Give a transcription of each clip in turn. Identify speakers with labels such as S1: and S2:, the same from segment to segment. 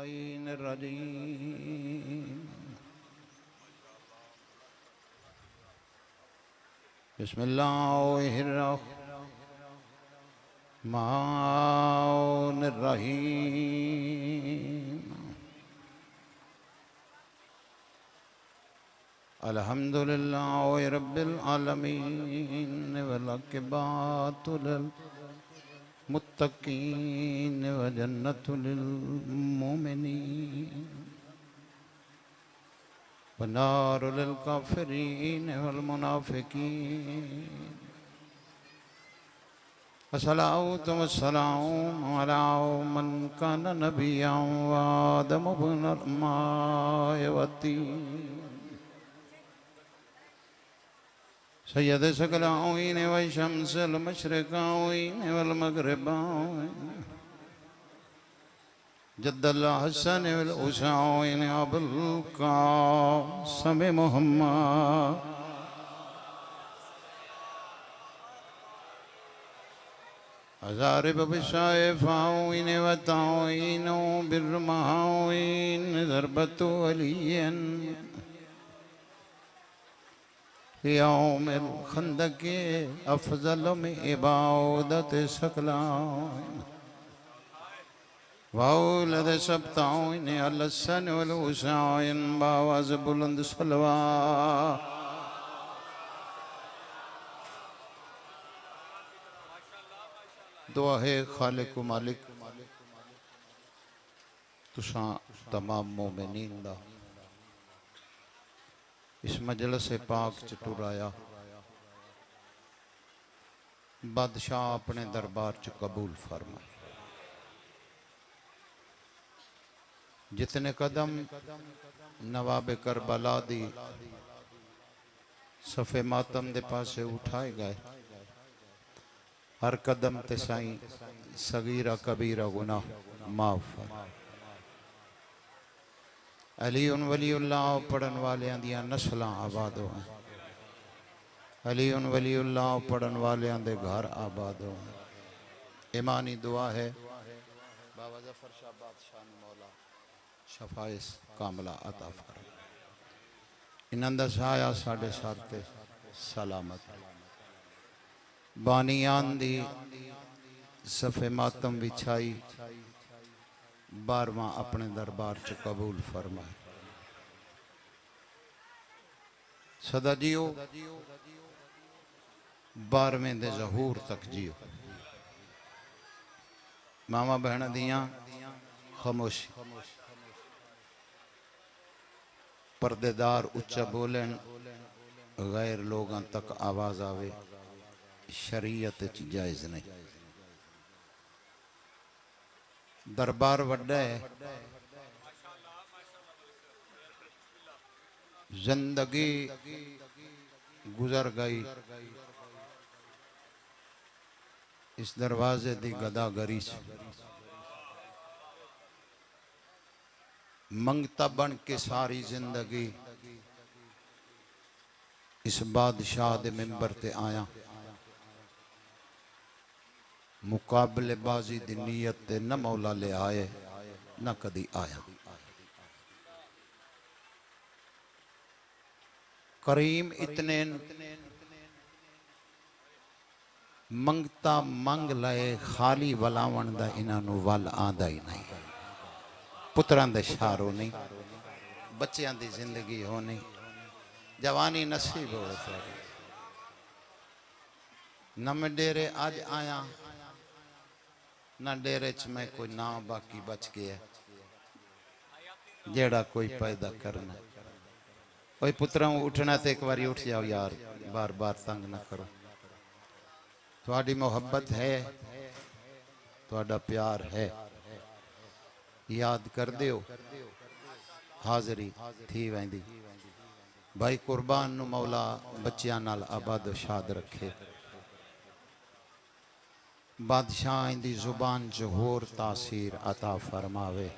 S1: रजीम बिस्मिल्लाहिर्रहमानिर्रहीम अल्हम्दुलिल्लाहि रब्बिल आलमीन वल आक़िबतु लिल मुत्तक़ीन व जन्नतु लिल मुमिनीन व नारु लिल काफ़िरीन वल मुनाफ़िकीन। अस्सलातु वस्सलामु अला मन कान नबिय्यन व आदम इब्नुल माय व तीन सय्यद सकलाइन व शम्सिल मशरिक़ैन वल मग़रिबैन जद्दल हसन वल हुसैन अबुल क़ासिम मुहम्मद अज़ारिब बिशाइफ़ाइन व ताइन बिर्रमाइन ज़रबतु अलियन यौमिल खंदक़ अफ़ज़ल में इबादत सकलाइन वौलद सब्ताइन अल हसन वल हुसैन बावाज़ बुलंद सलवा दुआ है खालिक मालिक तुसा तमाम मोमिनीन दा इस मजलिस पाक च टुराया बादशाह अपने दरबार च कबूल फरमाए। जितने कदम नवाब करबला दी सफ़े मातम दे पासे उठाए गए हर कदम ते साईं सगीरा कबीरा गुनाह माफ फरमा। अली उन वलीउल्लाह पढ़न वालियां दियां नस्लां आबाद हों। अली उन वलीउल्लाह पढ़न वालियां दे घर आबाद हों। ईमानी दुआ है बाबा ज़फ़र शाह बादशाह मौला शफाइस कामला अता फरमा। इन्हां दा साया साडे सर ते सलामत। बानियान दी सफ़े मातम बिछाई 12वां अपने दरबार च कबूल फरमाए। सदा जियो 12वें दे ज़हूर तक जियो। मामा बहन दियां खामोशी पर्देदार उच्चा बोलन गैर लोगों तक आवाज आवे शरीयत च जायज़ नहीं। दरबार वड्डा है जिंदगी गुजर गई इस दरवाजे दी गदागरी से मंगता बन के सारी जिंदगी इस बादशाह दे मिंबर ते आया मुकाबले बाजी दी नीयत ते न मौला ले आए न कदी आया। करीम इतने मंगता मंग लाए खाली वलावन दा इन्हां वल आंदा ही नहीं। पुत्रां दे शारो नहीं बच्चियां दी जिंदगी होनी जवानी नसीब हो न मैं डेरे अज आया न डेरे च मैं कोई ना बाकी बच गया जेड़ा कोई पैदा करना। कोई पुत्रा उठना तो एक बार उठ जाओ यार बार बार तंग ना करो। थोड़ी मोहब्बत है थोड़ा प्यार है याद कर दियो हाजरी थी वेंदी। भाई कुर्बान नु मौला बच्चियां नाल आबाद शाद रखे। बादशाह दी जुबान च होर तासीर अता फरमावे।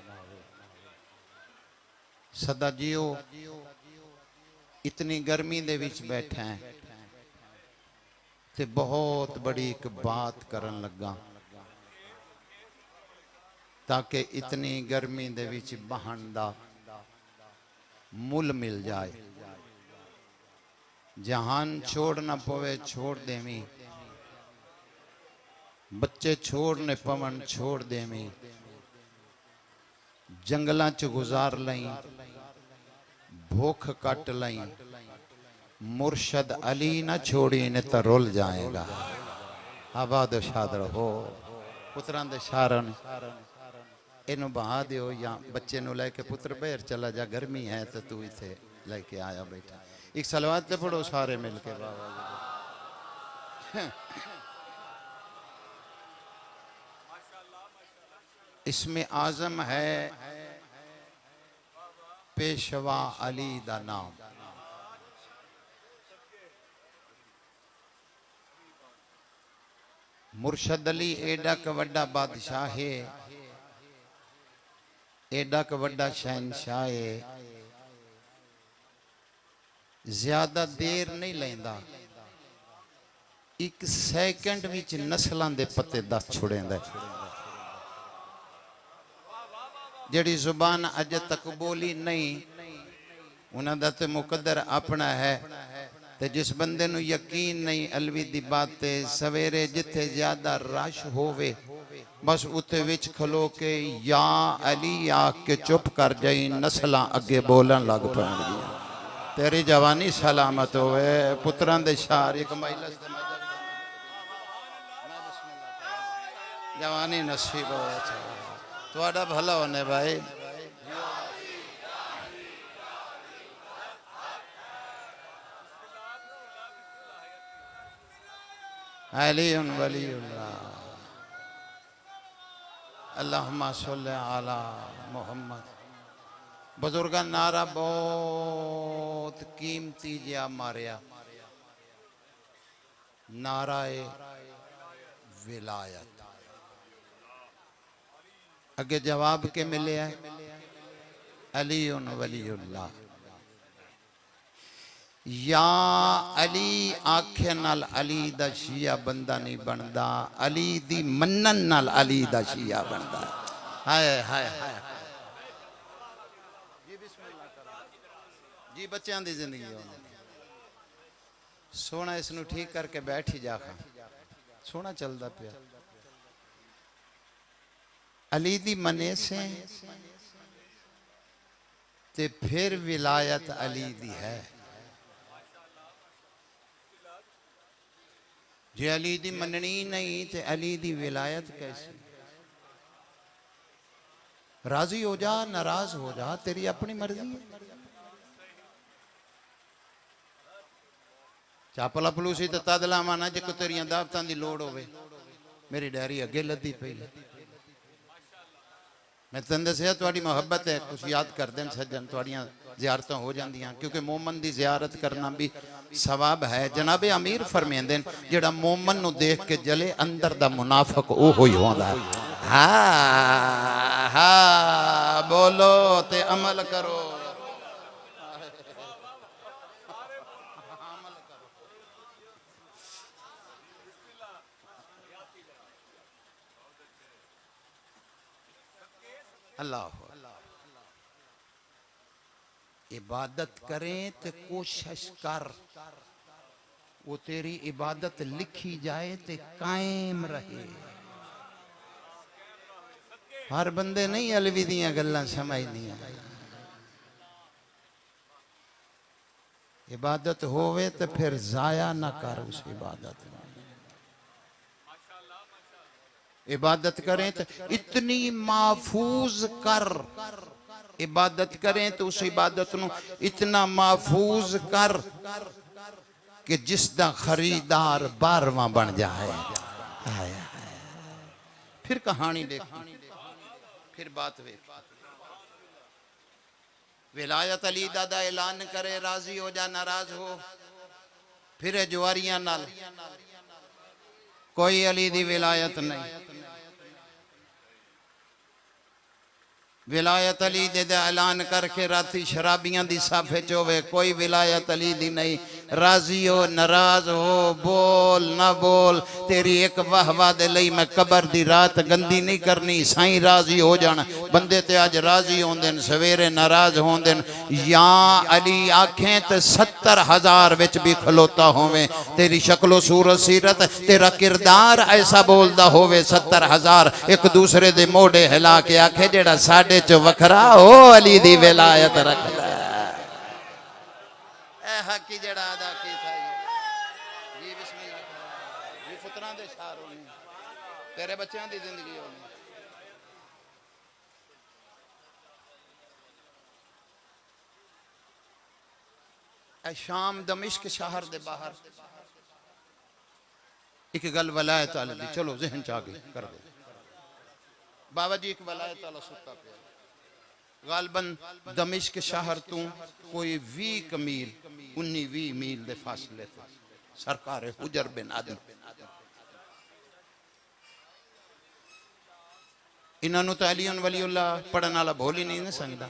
S1: सदा जियो इतनी गर्मी दे विच बैठे हैं ते बहुत बड़ी एक बात करन लगा। ताकि इतनी गर्मी दे विच बहन दा मुल मिल जाए। जहान छोड़ ना पवे छोड़ देवी, बच्चे छोड़ने पवन छोड़ देवी, जंगलों च गुजार लई, भूख कट लई, मुर्शद अली ना छोड़ी ने तो रुल जाएगा। आबाद शाद रहो। पुत्रां दे शारन इनू बहा दियो या बच्चे नु लेके पुत्र बहर चला जा, गर्मी है तो तू इथे लेके आया बेटा। एक सलवात ते पढ़ो सारे मिलके बाबा जी। इसमें आजम है पेशवा अली दा नाम। मुर्शद अली एडा क वड्डा बादशाह है, एडा क वड्डा शहनशाह है, ज्यादा देर नहीं लेंदा, एक सेकंड विच नस्लों के पते दस छुड़ेंदा। जेड़ी जुबान अज तक बोली नहीं उन्हां दा ते मुकद्दर अपना है। ते जिस बंदे नु यकीन नहीं अलवी दी बात ते सवेरे जिथे ज्यादा रश होवे बस उते विच खलो के या अली आके चुप कर जाई, नस्लां अगे बोलन लग पैणगियां। तेरी जवानी सलामत होवे पुत्रां दे शार एक मजलिस दे जवानी नसीब होवे तुहाडा भला होने भाई। अली वलीउल्लाह अल्लाहुम्मा सल्लि अला मुहम्मद। बुजुर्गा नारा बहुत कीमती जिया मारिया, नाराए विलायत। अगे जवाब के मिले है अली वलीउल्लाह। या अली आखे नाल अली दा शिया बंदा नहीं बनता, अली दी मन्नन नाल अली दा शिया बनता। हाय हाय हाय जी बच्चों की जिंदगी सोना इसनू ठीक करके बैठ ही जा, सोना चलता पिया। अली दी मने से ते फिर विलायत अली दी है। जे अली दी मननी नहीं ते अली दी विलायत कैसी? राजी हो जा नाराज हो जा, तेरी अपनी मर्जी है। चापला पलूसी तो तद लावा ना जो तेरिया दावतां दी लोड़ होवे। मेरी डायरी अगे लदी पई है। मैं तेन दसिया तुहाडी मुहब्बत है, कुछ याद कर देन सज्जन तुहाडियां ज़ियारतां हो जांदियां, क्योंकि मोमन की ज़ियारत करना भी सवाब है। जनाबे अमीर फरमांदे ने जेड़ा मोमन नु देख के जले अंदर दा मुनाफिक ओहो ही होंदा। हाँ हाँ बोलो ते अमल करो। अल्लाह इबादत करें तो कोशिश कर वो तेरी इबादत लिखी जाए तो कायम रहे। हर बंदे नहीं अलवी दियां गल्लां समझदियां। इबादत होवे तो फिर जाया ना कर उस इबादत में। इबादत करें तो इतनी महफूज कर, इबादत करें तो उस इबादत ਨੂੰ इतना महफूज कर कि जिसका खरीदार 12वां बन जाए। फिर कहानी देख, फिर बात वे विलायत अली दादा ऐलान करे, राजी हो जा नाराज हो। फिर जुआरियां नाल कोई अली दी विलायत नहीं। विलायत अली दे ऐलान करके राती शराबियां दी साफे च होवे, कोई विलायत अली दी नहीं। राजी हो नाराज हो, बोल ना बोल, तेरी एक वाहवा दे लई मैं कबर दी रात गंदी नहीं करनी। साईं राजी हो जाना। बंदे ते अज राजी होंदे न, सवेरे नाराज होंदे न। या अली आखें ते 70,000 विच भी खलोता होवे, तेरी शक्लो सूरत सीरत तेरा किरदार ऐसा बोलदा होवे, 70,000 एक दूसरे दे मोड़े हिला के आखे जेड़ा साडे च वखरा हो अली दी विलायत रखदा ए हकी जेड़ा अदा कीता जी। बिस्मिल्लाह जी। पुत्रां दे शार होने, तेरे बच्चों दी जिंदगी होनी। ए शाम दमिश्क शहर दे बाहर एक गल वलायत वाले दी, चलो जहन च आ गई कर दे बाबा जी। एक वलायत वाला सुता पे गालबन दमिश्क शहर तू कोई 20 मील 19-20 मील दे फासले ते सरकार हुजर बिन आदम इन्हों तो अली वलीउल्लाह पढ़न वाला भोल ही नहीं ना सकता,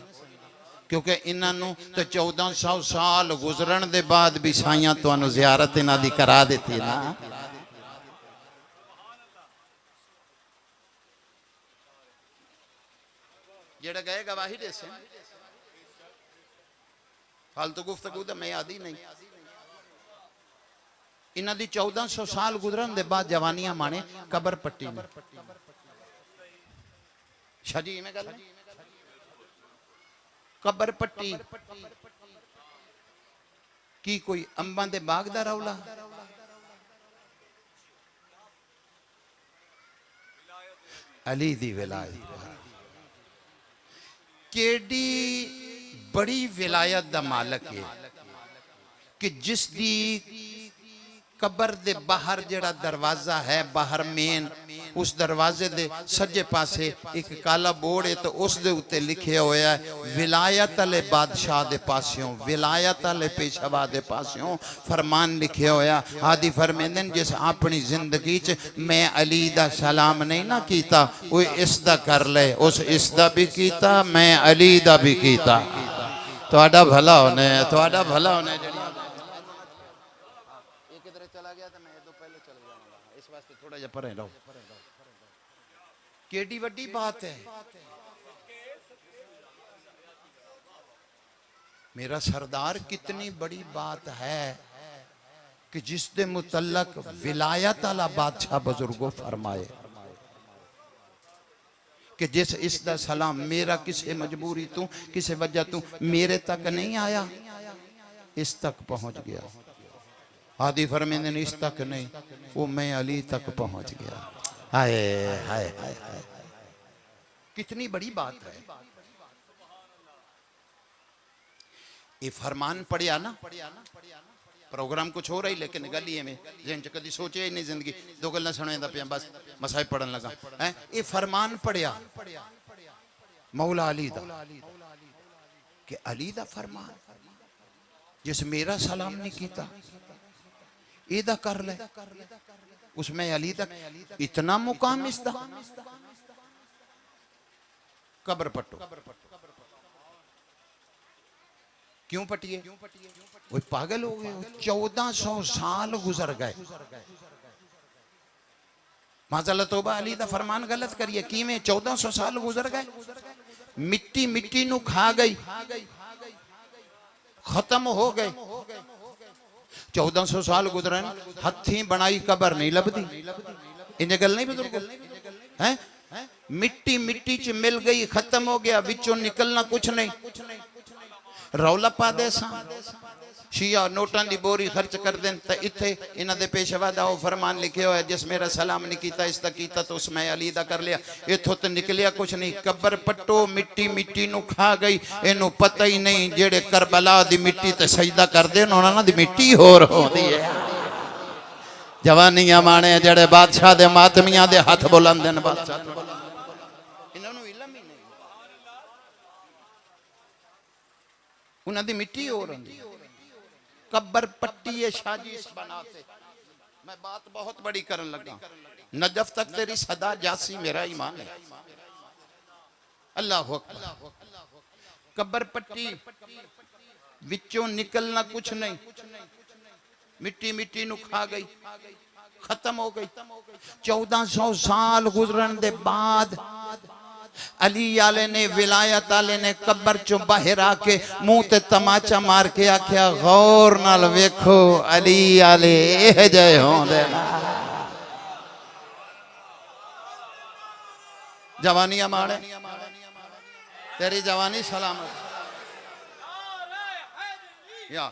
S1: क्योंकि इन्हों तो 1400 साल गुजरन दे बाद भी साइयां तुहानू जियारत इन्हां दी करा देती ना। जेड़ा गए गवाही दे से फालतू गुफ्तगू तो मैं आदि नहीं। इन्हां दी 1400 साल गुजरन दे बाद जवानियां माने कबर पट्टी में शादी में गल कबर पट्टी की कोई अंबां दे बाग दा रौला। अली दी विलायत केडी बड़ी विलायत दा मालक है कि जिस दी कबर दे बाहर जेड़ा दरवाजा है, बाहर मेन उस दरवाजे दे सज्जे पासे एक काला बोर्ड है, तो उस दे उत्ते लिखे होया है विलायत अले बादशाह दे पासियों, विलायत अले पेशवा दे पासियों फरमान लिखे होया। आदि फरमेंदन जिस अपनी जिंदगी च मैं अली दा सलाम नहीं ना कीता, वो इस दा कर ले, उस इस दा भी कीता, मैं अली दा भी कीता। तुहाडा भला होने, तुहाडा भला होने। थोड़ा जा परे रहो। केडी वड्डी बात है। मेरा सरदार कितनी बड़ी बात है कि जिस दे मुतल्लक विलायत आला बादशाह बुजुर्गों फरमाए कि जिस इस दा सलाम मेरा किसी मजबूरी तू किसी वजह तू मेरे तक नहीं आया, इस तक पहुंच गया। आदि फरमेंदे ने इस तक नहीं, वो मैं अली तक पहुंच गया। हाय हाय हाय हाय, कितनी बड़ी बात है। ये फरमान पढ़िया ना, प्रोग्राम कुछ हो रही लेकिन गली में जिन च कदी सोचे ही नहीं जिंदगी, दो गल्लां सुनदा पिया बस मसाइब पढ़न लगा है। ये फरमान पढ़िया मौला अली दा कि अली दा फरमान जिस मेरा सलाम नहीं कीता इदा कर ले, उसमें अली तक इतना मुकाम इसदा। कब्र पट्टो क्यों पटिए? वो पागल हो गए। 1400 साल गुजर गए। माज़अल्लाह तौबा अली दा फरमान गलत करिए कि में 1400 साल गुजर गए। मिट्टी मिट्टी नु खा गई, खत्म हो गए। 1400 साल गुजरन हथी बनाई कबर नहीं लभदी। इन्हें गल नहीं बुजुर्गो हैं? मिट्टी मिट्टी च मिल गई, खत्म हो गया, विचों निकलना कुछ नहीं। रौला पा दे शिया नोटां दी बोरी खर्च कर देन ते इत्थे इन्हां दे पेशवा दा ओ फरमान लिखे होया जिस मेरा सलाम नहीं कीता इस दा कीता तो उसमें अली दा कर लिया। इथों तो निकलिया कुछ नहीं। कबर पट्टो मिट्टी मिट्टी नु खा गई, इनू पता ही नहीं जेड़े करबला दी मिट्टी ते सजदा कर देन उन्हां दी मिट्टी होर होंदी है। जवानियां माणे जेड़े बादशाह दे मातमियां दे हाथ बुलंद न, बादशाह इन्हां नू इल्म ही नहीं, उन्हां दी मिट्टी होर होंदी। कब्र पट्टी साजिश बनाते। मैं बात बहुत बड़ी करने लगा। नजफ तक तेरी सदा जासी मेरा ईमान है। अल्लाह अकबर। कब्र पट्टी विचों निकलना कुछ नहीं, मिट्टी मिट्टी नु खा गई, खत्म हो गई। 1400 साल गुजरन दे बाद अली आले ने, विलायत आले ने कब्र चो बाहर आके मुंह ते तमाचा मार के आख्या गौर नाल वेखो अली आले एह जय होंदे ना। जवानियां माणे, तेरी जवानी सलामत या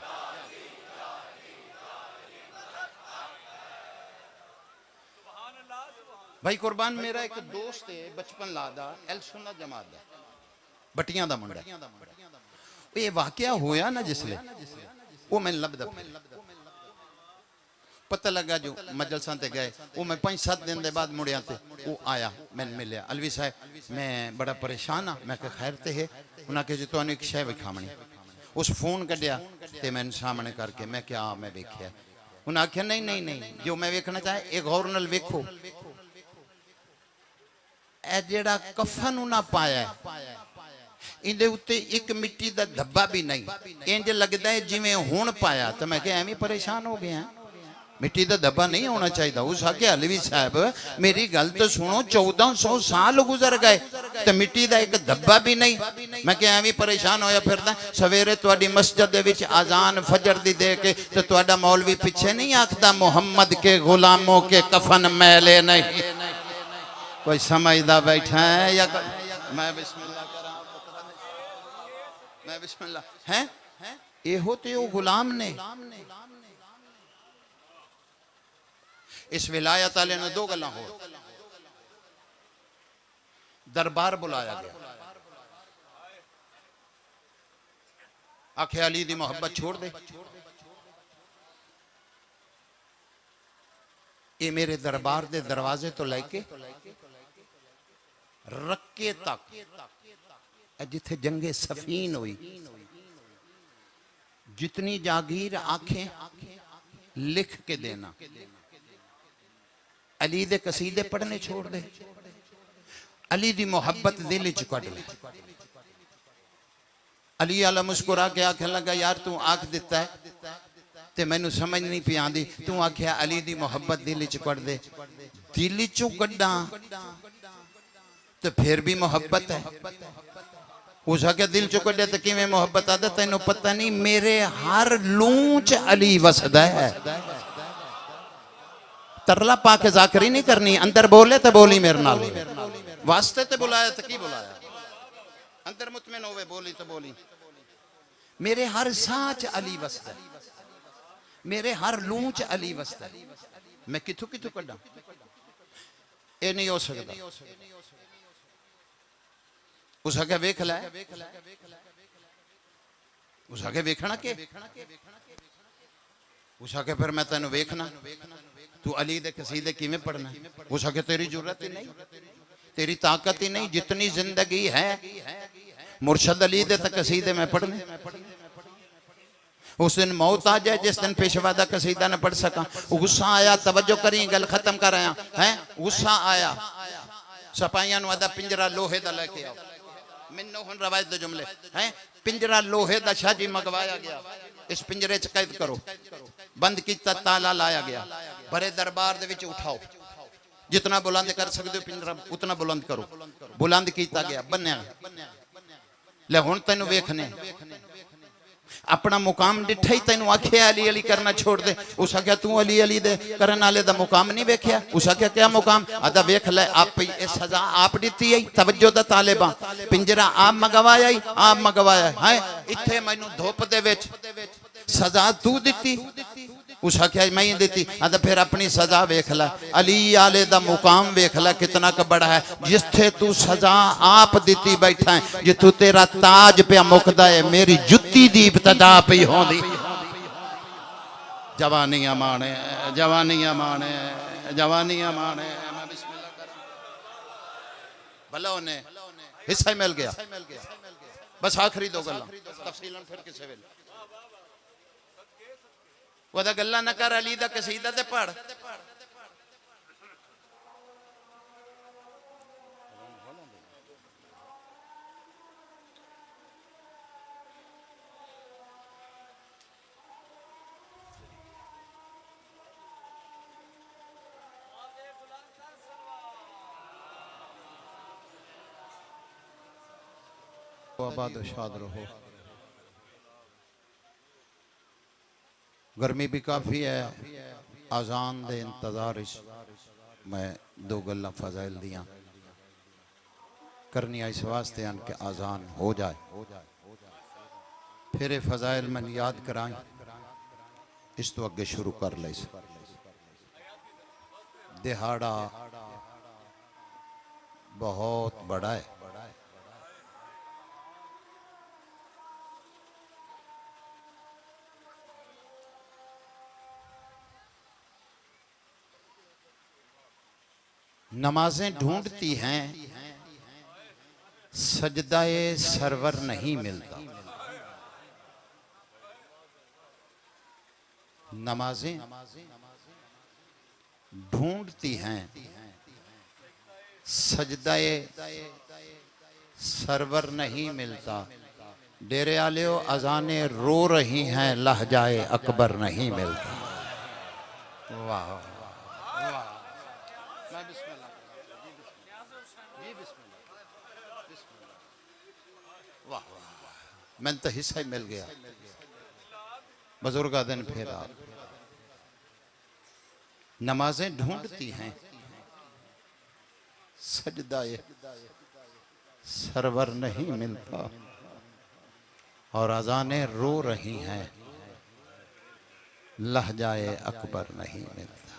S1: भाई कुर्बान। मेरा एक दोस्त है बचपन लादा एल सुन्नत जमात दा, बटियां दा मुंडा। ये वाकया होया ना जिसले वो मैं लभदा पता लगा जो मजलसा ते गए, वो मैं 5-7 दिन दे बाद मुड़िया ते वो आया मैंने मिलिया। अलवी साहब मैं बड़ा परेशान हाँ। मैं खैर ते है? उन्हें कहा जी तो एक शय विखावनी। उस फोन कढ़िया ते मैंने सामने करके मैं क्या मैं वेख्या। उन्हें आख्या नहीं नहीं नहीं जो मैं वेखना चाहे एक गौर नाल वेखो। ए जेड़ा कफन उन्हें पाया इंदे उत्ते एक मिट्टी दा धब्बा भी नहीं, इंज लगदा है जिवें हुण पाया। तो मैं क्या एवं परेशान हो गया, मिट्टी का धब्बा नहीं होना चाहिए। उस आके अलवी साहब मेरी गल तो सुनो, 1400 साल गुजर गए तो मिट्टी का एक धब्बा भी नहीं। मैं क्या एवं परेशान होया फिरदा। सवेरे तुहाडी मस्जिद दे विच आजान फजर दी दे के तो तुहाडा मौलवी पीछे नहीं आखदा मोहम्मद के गुलामों के कफन मैले नहीं। कोई समझदा बैठा है या मैं बिस्मिल्लाह करा, मैं बिस्मिल्लाह हैं ये होते वो गुलाम ने। इस विलायत वाले ने दो गल्लां हो, दरबार बुलाया गया, आखे अली दी मोहब्बत छोड़ दे, ये मेरे दरबार दे दरवाजे तो लेके रक्के तक जिथे जंगे सफीन हुई जितनी जागीर आंखें लिख के देना। अली दे कसीदे पढ़ने छोड़ दे, अली दी मोहब्बत दिल च कढ़ ले। अली आला मुस्कुरा के आखन लगा यार तू आख दिता है ते मैनू समझ नहीं पी आंदी। तू आख्या अली दी मोहब्बत दिल च कढ़ दे, दिल चो कढ़ा तो फिर भी मोहब्बत है। उस आख्या दिल चो कढ़िया तो किवें मोहब्बत आदा? तेनू पता नहीं मेरे हर लूं च अली वसदा है। तरला पाके जाकरी नहीं करनी, अंदर बोले तो बोली मेरे नाल वास्ते ते बुलाया तो की बुलाया, अंदर मुतमिन होवे बोली तो बोली। मेरे हर सांच अली वसदा, मेरे हर लूं च अली वसदा। मैं किथों किथों कढ़ा? ये नहीं हो सकता। उस आगे वेख लै, उस आगे वेखना के उस आगे फिर मैं तेन वेखना तू अली दे कसीदे किवें पढ़ना। उस आगे तेरी जरूरत ही नहीं, तेरी ताकत ही नहीं। जितनी जिंदगी है मुर्शद अली दे कसीदे मैं पढ़ने। उस दिन मौत आ जाए जिस दिन पेशवा दा कसीदा न पढ़ सका। गुस्सा आया, तवज्जो करी गल खत्म कर आया है। गुस्सा आया सपाइयां आदा पिंजरा लोहे दा लेके आओ। मैनू हुण रवायत दे जुमले हैं। पिंजरा लोहे दा शाह जी मंगवाया गया, इस पिंजरे च कैद करो। बंद किया, ताला लाया गया। बड़े दरबार दे विच उठाओ, जितना बुलंद कर सकते हो पिंजरा उतना बुलंद करो। बुलंद किया गया, बन्या ले। हुण तैनू वेखने अपना मुकाम डिठा ही तेन आख्या अली अली करना छोड़ दे। उस आख्या तू अली अली दे करने वाले दा मुकाम नहीं वेख्या। उस आख्या क्या मुकाम? आदा वेख ले आप ये सजा आप दी है। तवज्जो दा तालिबा पिंजरा आप मंगवाया ही आप मंगवाया है। इत्थे मैनू धुप दे विच सजा तू दी। उस आख्या मैं ही दी। आदा फिर अपनी सजा वेख ला, अली आले दा मुकाम वेख ला कितना क बड़ा है। जिथे तू सजा आप दी बैठा है, जिथू तेरा ताज पे मुकदा है मेरी जुत्ती दी इब्तदा पे होंदी। जवानियां माने, जवानियां माने, जवानियां माने। भला ने हिस्सा मिल गया। बस आखिरी दो गल्लां तफसीलन फिर किसे वेले वदा गल्ला न कर। अली दा कसीदा ते पढ़। आबाद शाद रहो। गर्मी भी काफ़ी है, आज़ान दे इंतज़ार मैं दो गल्ला फजाइल दियाँ करनी इस वास्ते हैं कि आज़ान हो जाए, फिर फजाइल मैं याद कराएं, इस तो अगे शुरू कर ले। दिहाड़ा बहुत बड़ा है, नमाजें ढूंढती हैं, सजदाए सरवर नहीं मिलता। नमाजें ढूंढती हैं, सजदाए सरवर नहीं मिलता। डेरे आलियो अजाने रो रही हैं, लहजाए अकबर नहीं मिलता। वाह मैं तो हिस्सा ही मिल गया। बुजुर्ग दिन फिर आप नमाजें ढूंढती हैं, सजदाए सरवर नहीं मिलता, और अजानें रो रही हैं, लहजाए अकबर नहीं मिलता।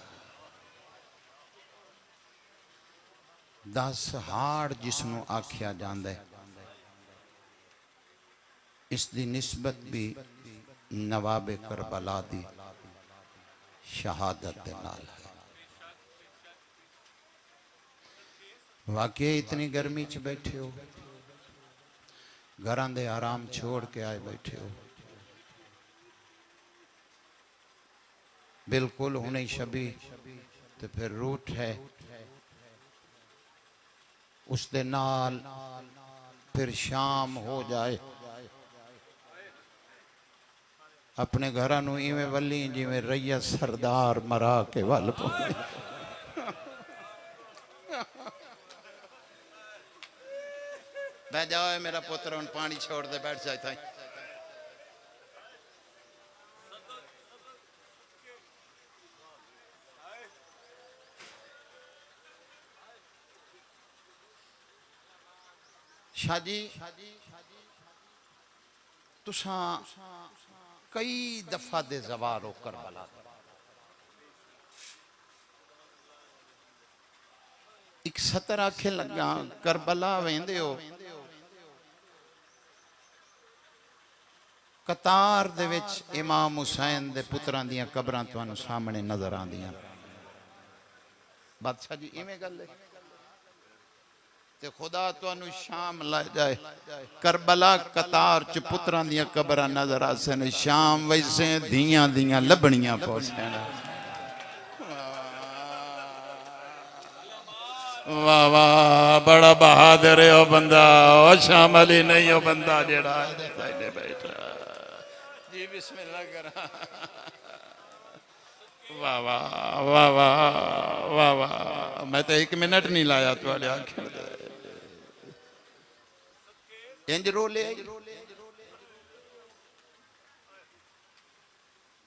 S1: 10 हाड़ जिसनों आख्या जांदा है, इसकी निस्बत भी नवाबे करबला दी शहादत दे नाल है। वाकई इतनी गर्मी च बैठे हो, घरां दे आराम छोड़ के आए बैठे हो, बिल्कुल हुणे शबी तो फिर रूठ है, उसके नाल फिर शाम हो जाए, अपने घर नूं इवें वली जिवें रैया सरदार मरा के वल पहुंचे। मैं जाओ मेरा पुत्र हुण पानी छोड़ दे, बैठ जाए था। शाजी तुसा कई दफा दे जवार हो करबला, एक सतर आखे लगा करबला वेंदे हो, कतार दे विच इमाम हुसैन दे पुत्रां दियां कबरां तुहानू सामने नजर आंदियां। बादशाह जी इवें गल है ते खुदा तुहानू शाम ला जाए, करबला कतार च पुत्रां दियां कबरां नजर आसन, शाम वैसे धियां दियां लभणियां पहुंचण। वाह वाह, बड़ा बहादुर है ओ बंदा, ओ शाम अली नहीं ओ बंदा जेड़ा बैठा जी। बिस्मिल्लाह करा। वाह वाह वाह वाह वाह वाह, मैं तो 1 मिनट नहीं लाया तुहाडे आखण दे। इंज रोले आई,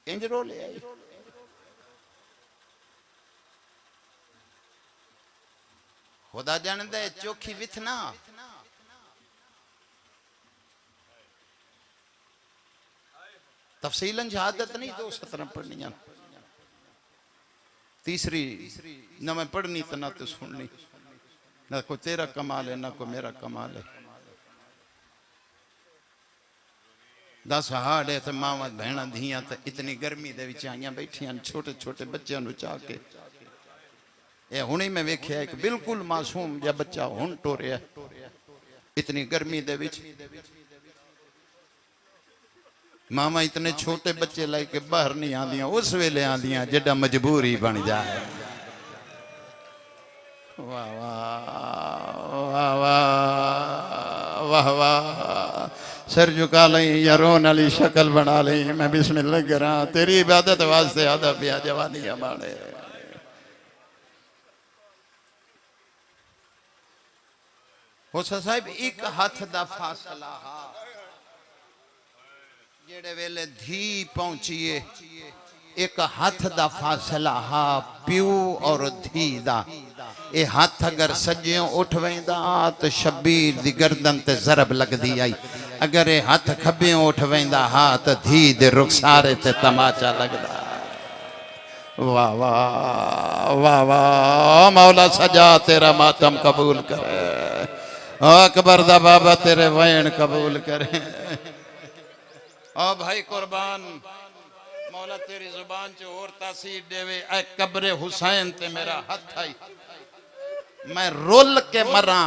S1: इंज रोले आई। खुदा जानदा है चोखी विथना, तफसीलन शहादत नहीं 2 सतरां पढ़नियां, तीसरी ना मैं पढ़नी तो ना तो सुननी, ना कोई तेरा कमाल है ना कोई मेरा कमाल है। 10 हाड़ है तो मावा भैणा धियां तो इतनी गर्मी दे विच आईयां बैठियां, छोटे छोटे बच्चों नूं चाह के। ये हुणे मैं वेख्या एक बिल्कुल मासूम जा बच्चा हुण टोरिया इतनी गर्मी दे विच। मामा इतने छोटे बच्चे लेके बाहर नहीं आंदियां, उस वेले आंदियां जेड़ा मजबूरी बन जाए। वाह वाह वाह वाह वाह, सर झुका लें या रोन वाली शक्ल बना लें, मैं बिस्मिल्लाह करा तेरी इबादत वास्ते आधा पिया जवानी हमारे। हुसन साहिब एक हाथ दा फासला हा जेड़े वेले धी पहुंचीए एक हाथ दा फासला हा प्यू और धी दा ये हाथ अगर सज्जियों उठ वेंदा तो शबीर दी गर्दन ते जरब लगदी आई अगर ये हाथ खब्बियों उठ वेंदा हा तो धी दे रुखसारे ते तमाचा लगदा वाह वाह वाह वाह मौला सजा तेरा मातम कबूल करे अकबर दा बाबा तेरे वैन कबूल करे ओ भाई कुर्बान मौला तेरी जुबान च और तासीर देवे ऐ कब्रे हुसैन ते मेरा हथ आई मैं रोल के मरा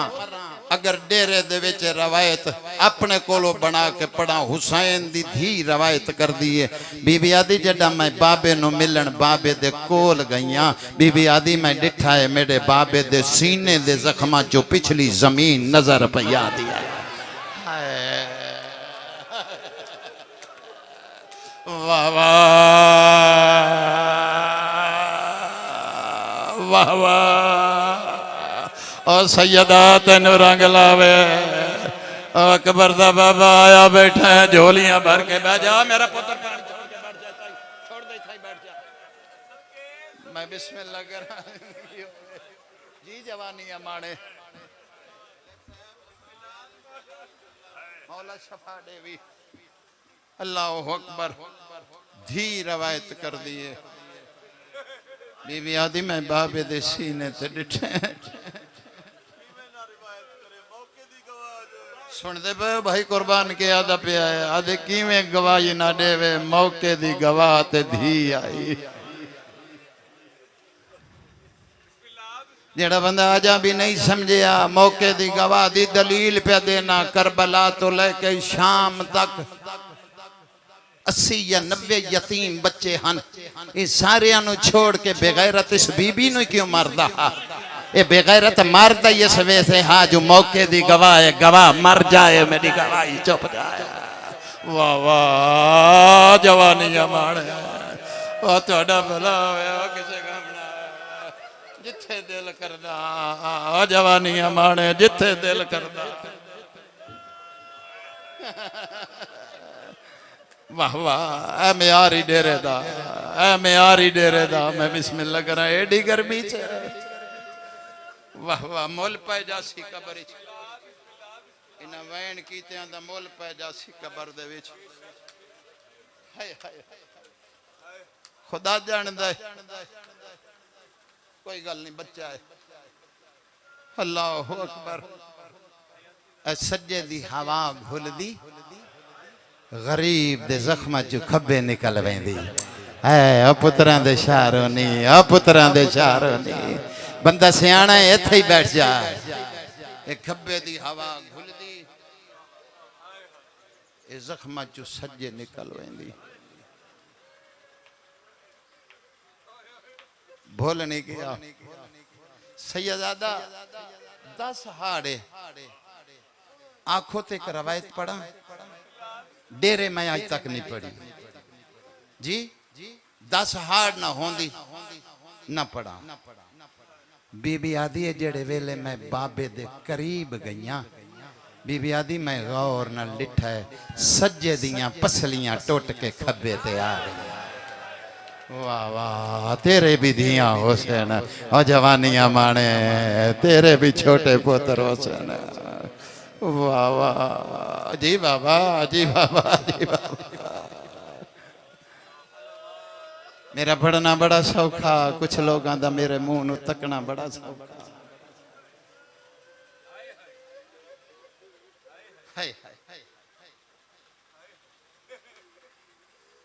S1: अगर डेरे दे विच रवायत अपने कोलों बना के पढ़ा हुसैन दी धी रवायत कर दी है बीबी आदि जड़ा मैं बाबे नु मिलन बाबे दे कोल गईया बीबी आदि मैं डिठा है मेरे बाबे दे सीने दे जख्मां चो पिछली जमीन नजर पई आदी है वाह वाह वाह और सैयदा तेन रंग लावे अकबर दा बाबा आया बैठा है झोलियां भर के बैठ जा मेरा पुत्र पानी छोड़ के बैठ जा छोड़ दे बैठ जा मैं बिस्मिल्लाह कर जी जवानी माने मौला शफा देवी अल्लाह अकबर धी रवायत कर दिए बीबी आदि मैं बाबे दे सीने ते डिठे सुन दे पे भाई कुर्बान के आदा पे आया आदे किवें गवाही ना देवे मौके दी गवाह ते धी आई जेड़ा बंदा आजा भी नहीं समझिया मौके दी गवाह दी दलील पे देना करबला तो लेके शाम तक 80 या 90 यतीम बच्चे हन ये सारे छोड़ के बेगैरत इस बीबी नु क्यों मारदा हा ये बेगैरत मारदा इस वैसे हा जो मौके दी गवाह है गवाह मर जाए मेरी गवाही चुप जाए वाह वाह जवानी माने ओ तोड़ा भला होया किसे गमना जिथे दिल करदा ओ जवानी माने जिथे दिल करदा वाह वाह ए म्यारी डेरे दा ए म्यारी डेरे दा मैं बिस्मिल्लाह करा एडी गर्मी च वाह वाह मोल पै जासी कबर च इना वैन कीतियां दा मोल पै जासी कबर दे विच हाय हाय खुदा जानदा है कोई गल नहीं बच्चा है अल्लाह अकबर ए सज्जे दी हवा घुलदी गरीब दे जख्मा चो खब्बे निकल वेंदी है पुत्रां दे शहरों नी पुत्रां दे शहरों नी बंदा सियाणा है इत्थे ही बैठ जा ए खब्बे दी हवा घुलदी ए जख्मा चो सज्जे निकल वेंदी भूल नहीं गया सैयदादा 10 हाड़े आंखों ते एक रवायत पढ़ा डेरे में आज तक नहीं पढ़ी जी 10 हाड़ ना होंदी ना पढ़ा बीबी आदि है जेड़े वेले मैं बाबे दे करीब गईया बीबी आदि मैं गौर न लिठा है सज्जे दियां पसलियां टुट के खब्बे ते आ गई वाह वाह तेरे भी दियां हुसैन और जवानियां माने तेरे भी छोटे पुत्र हुसैन वाह वाह जी बाबा जी बाबा जी बाबा मेरा पढ़ना बड़ा सौखा कुछ लोगों का मेरे मुंह नू तकना बड़ा सौखा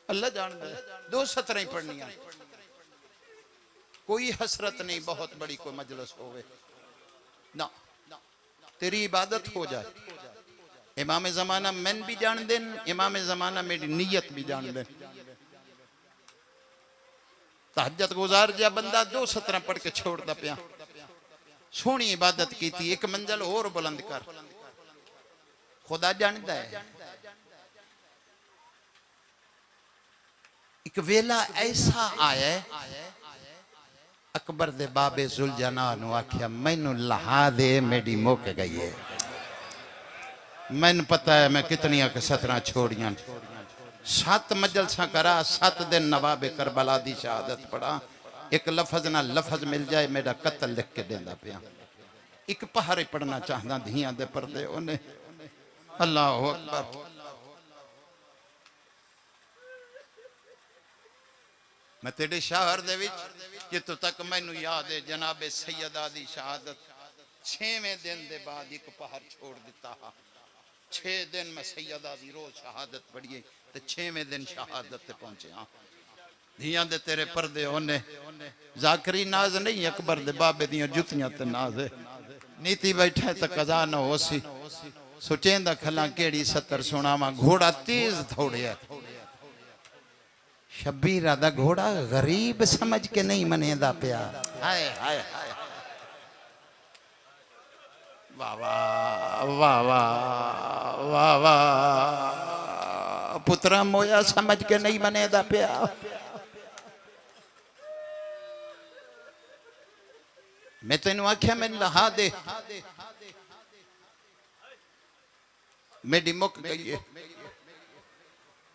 S1: अल्लाह जानता है 2 सतरें ही पढ़नियां कोई हसरत नहीं बहुत बड़ी कोई मजलिस होवे ना तेरी इबादत हो जाए इमाम ज़माना मैन भी जान देन इमाम ज़माना मेरी नीयत भी जान देन तहज्जुद गुजार जा बंदा 2 सतरें पढ़ के छोड़दा पिया सोहनी इबादत की थी एक मंजिल और बुलंद कर खुदा जानता है एक वेला ऐसा आया अकबर दे बाबे जुलजना नु आख्या मैनू लहा दे मेरी मुक गई है मैनू पता है मैं कितनियां कसरतां छोड़ियां। 7 मजलसा करा, 7 दिन नवाबे करबला दी शहादत पढ़ा, एक लफज ना लफज मिल जाए मेरा कत्ल लिख के देंदा पिया। एक पहर ही पढ़ना चाहता धियां दे पर्दे उन्हें। अल्लाह अकबर। मैं तेरे शहर दे विच जितों तक मैनू याद है जनाबे सैयदा दी शहादत 6वें दिन दे बाद एक पहर छोड़ दिता। 6 दिन मैं सैयदा दी रोज शहादत पढ़ी ते 6वें दिन शहादत ते पहुंचे। हाँ धियां दे तेरे पर्दे ओने जाकरी नाज नहीं अकबर दे बाबे दियां जुतियां ते नाज है। नीति बैठा तो कजा न होसी सोचेंदा खला केड़ी 70 सुनावा। घोड़ा तेज थोड़े शबीर दा घोड़ा गरीब समझ के नहीं मनेदा पिया। हाय हाय हाय वाह वाह वाह वाह वाह वाह पुत्रा मोया समझ के नहीं मनेदा पिया। मैं तेनू आख्या मैनू लहा दे मेरी मुक गई है।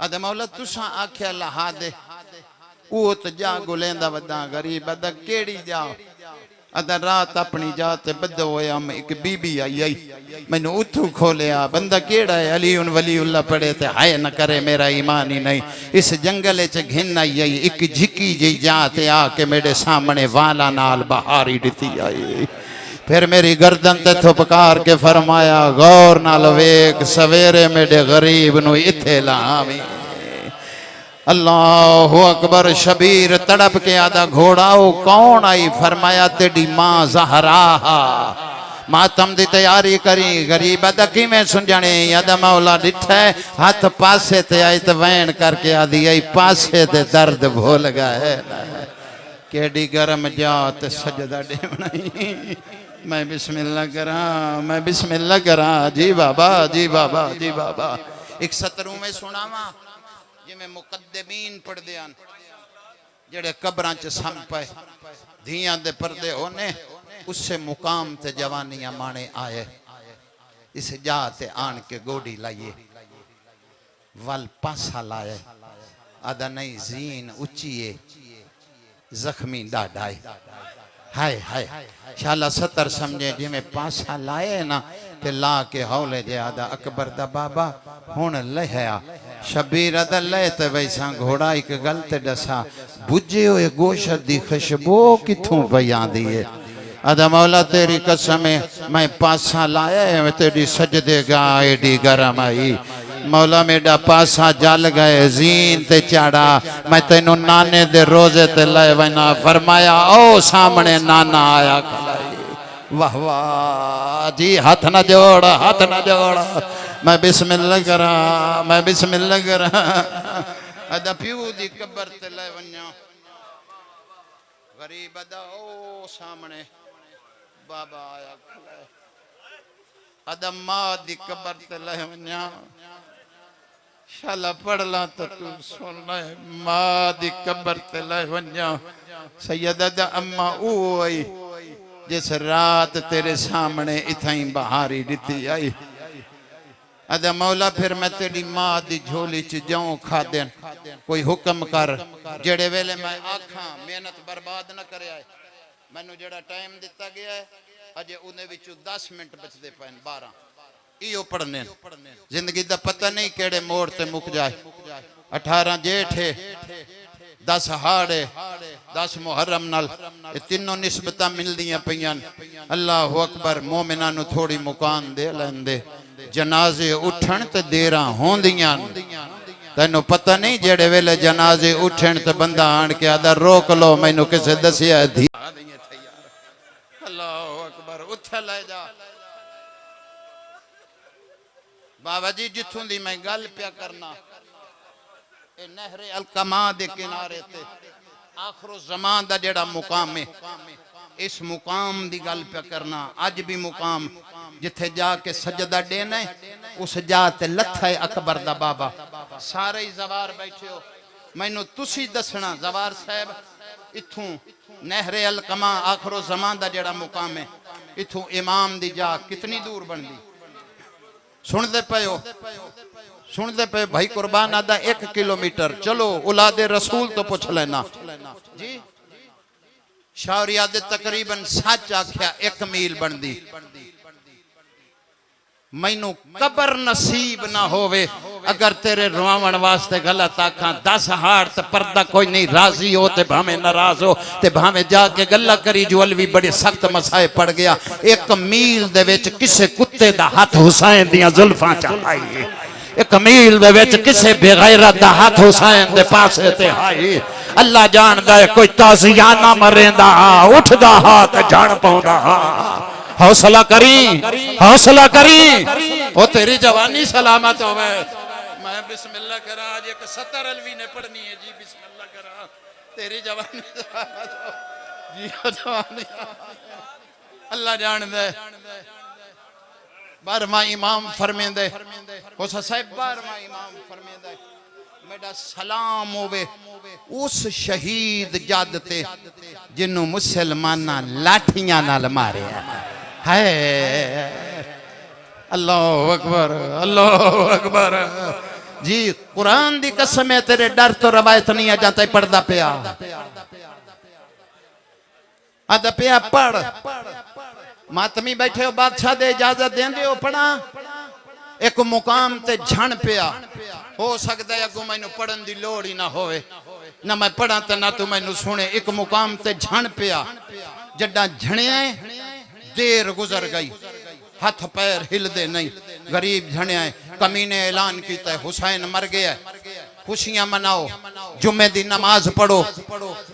S1: आदे मौला तुसा आख्या लहा दे वो तो जा गुलेंदा वदा गरीब अदा केड़ी जा। अदा रात अपनी जात बद होया एक बीबी आई आई मैनू उथू खोलिया बंदा केड़ा है अली उन वलीउल्लाह पढ़े ते हाय न करे मेरा ईमान ही नहीं। इस जंगल च घिन आई आई एक झिकी जी जात आके मेरे सामने वाला नाल बहारी दिती आई। फिर मेरी गर्दन ते थुपकार के फरमाया गौर नाल वेख सवेरे मेरे गरीब नू इथे लावी। अल्लाह अकबर। शबीर तड़प के आदा घोड़ा वो कौन आई? फरमाया तेरी मां ज़हरा मातम दी तैयारी करी। गरीब अदा किवें सुनजणे अदा मौला डिठा हाथ पासे ते आई तो वैन करके आदि आई पासे ते दर्द भूल गए। केडी गरम जात सजदा देवना मैं बिस्मिल्लाह करा मैं बिस्मिल्लाह करा। जी बाबा जी बाबा जी बाबा। एक 17वें सुनावा जिमें मुकद्दमीन पढ़दे आन जेड़े कब्रां च सम पे धियां दे पर्दे होने उससे मुकाम ते जवानियां माने आए। इस जाते आन के गोडी लाइए वल पासा लाए आदा नहीं जीन उचिए जख्मी डाडाए। हाय हाय शाला 70 समझे जिमें पासा लाए ना ते ला के हौले जे आदा अकबर दा बाबा हुन लहया। शबीर अदा ले ते वैसा घोड़ा एक गल ते दसा बुझे हुए गोशत दी खुशबू किथों पई आंदी है। अदा मौला तेरी कसम है मैं पासा लाया मैं तेरी सजदे गा एडी गरम आई। मौला मेरा पासा जल गए जीन ते चाड़ा मैं तेनू नाने दे रोजे ते ले वना। फरमाया ओ सामने नाना आया खलाई। वाह वाह जी हाथ न जोड़ हाथ न जोड़ मैं बिस्मिल्लाह करा मैं बिस्मिल्लाह करा। अदा प्यू दी कब्र ते ले वना गरीब अदा ओ सामने बाबा आया खलाई। अदा मां दी कब्र ते ले वना शाला पढ़ला तो तू सुन ले मां दी कब्र ते ले वना। सैयदा दा अम्मा ओ आई जिस रात तेरे सामने इथाई बहारी दिती आई। अदा मौला फिर मैं तेरी मां दी झोली च जाऊं खादे कोई हुक्म कर जेड़े वेले मैं आखा मेहनत बर्बाद न करे। मैनू जेड़ा टाइम दिता गया है अजे उन्हें विचों 10 मिनट बचते पे 12 इो पढ़ने। जिंदगी दा पता नहीं केड़े मोड़ ते मुक जाए। 18 जेठ 10 हाड़े 10 मुहर्रम नाल ये तीनों निस्बतां मिलदियां पईयां। अल्लाह अकबर। मोमिना नू थोड़ी मुकान दे लेंदे जनाजे उठण ते देरा होंदियां। तेनू पता नहीं जेड़े वेले जनाजे उठण ते बंदा आन के आदा रोक लो मैनू किसे दसिया धी। अल्लाह अकबर। उथे ले जा बाबा जी जिथों दी मैं गल प्या करना नहरे अलकमा दे किनारे ते आखिरो ज़मान दा जेड़ा मुकाम है इस मुकाम दी गल प्या करना। अज भी मुकाम जिथे जाके सजदा देना है उस जाते लथा है अकबर दा बाबा। सारे ही जवार बैठे हो मैनू तुसी दसना जवार साहब इथों नहरे अलकमा आखिरो ज़मान दा जेड़ा मुकाम है इथों इमाम दी जा कितनी दूर बनदी? सुनते पे हो सुनते पे भाई कुर्बान आदा 1 किलोमीटर चलो औलादे रसूल तो पूछ लेना जी शारिया दे तकरीबन सच आख्या 1 मील बनदी मैनू कबर नसीब ना होवे अगर तेरे रुआवण वास्ते गलत आखा 10 हाड़ ते पर्दा कोई नहीं राजी हो ते भावे नाराज हो ते भावे जाके गल्ला करी जुलवी बड़े सख्त मसाए पड़ गया 1 मील दे विच किसे कुत्ते दा हाथ हुसैन दियां जुल्फां च आई 1 मील दे विच किसे बेगैरत दा हाथ हुसैन दे पासे ते आई अल्लाह जानदा है कोई ताज़िया ना मरेंदा उठदा हाथ जान पाउंदा हौसला करी ओ तेरी जवानी सलामत होवे मैं बिस्मिल्लाह करा आज एक 70 अलवी ने पढ़नी है जी बिस्मिल्लाह करा तेरी जवानी सलामत हो जी जवानी अल्लाह जानदा है 12वां इमाम फरमांदे उस साहिब 12वां इमाम फरमांदा मेरा सलाम होवे उस शहीद जद ते जिन्नू मुसलमाना लाठियां नाल मारिया है अल्लाह अकबर जी कुरान दी कसम है तेरे डर तो रवायत नहीं आ जाता पढ़दा पिया आदा पिया पढ़ मातमी बैठे हो बादशाह दे इजाजत देंदे हो पढ़ा एक मुकाम ते झण पिया हो सकता है अगो मैनू पढ़न दी लोड़ ही ना होवे ना मैं पढ़ा ते ना तू मैनू सुने एक मुकाम ते झण पिया जड्डा झणिया देर गुजर गई हाथ पैर हिलदे नहीं गरीब झणिया कमीने ऐलान किया हुसैन मर गया खुशियां मनाओ जुम्मे दी नमाज पढ़ो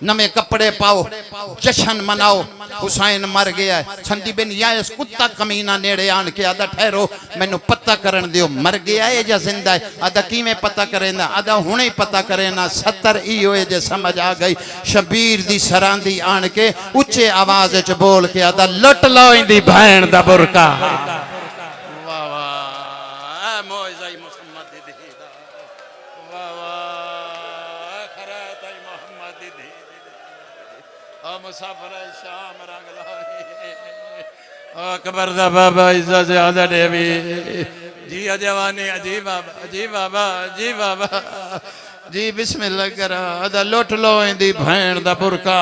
S1: नवे कपड़े पाओ जश्न मनाओ हुसैन मर गया संदी बिन यास कुत्ता कमीना नेड़े आन के आदा ठहरो मैनू पता करन दियो मर गया है या जिंदा है आदा किवें पता करेंदा आदा हुणे पता करेना 70 ई होए जे समझ आ गई शबीर दी सरांदी आन के उच्चे आवाज च बोल के आदा लुट लो इंदी भैन दा बुरका वाह वाह मौइज़ा मुहम्मद दी वाह वाह खरात मोहम्मद दी ओ मुसाफिर शाम रंग लाए ओ कबर दा बाबा इज्जत ज्यादा देवी जी जवानी जी बाबा जी बिस्मिल्लाह करा अदा लुट लो इंदी भैन दा बुरका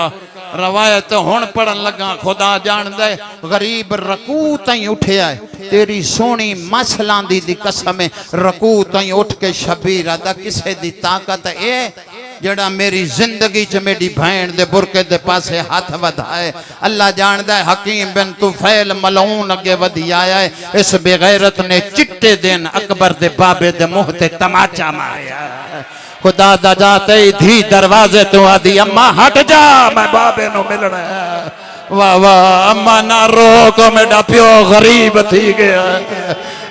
S1: रवायत हुण पढ़न लगा खुदा जानदा है गरीब रकू ताई उठिया तेरी सोनी मसलांदी दी कसम है रकू ताई उठ के शबीर अदा किसे दी ताकत ए जड़ा मेरी जिंदगी च मेरी भैन दे बुरके दे पासे हाथ वधाए अल्लाह जानदा है हकीम बिन तुफैल मलऊन अगे वधी आया है इस बेगैरत ने चिट्टे दिन अकबर दे बाबे दे मुंह ते तमाचा मारिया खुदा दा जाते ही धी दरवाजे तो आदि अम्मा हट जा मैं बाबे नु मिलना है वाह वाह अम्मा ना रोक मेरा प्यो गरीब थी गया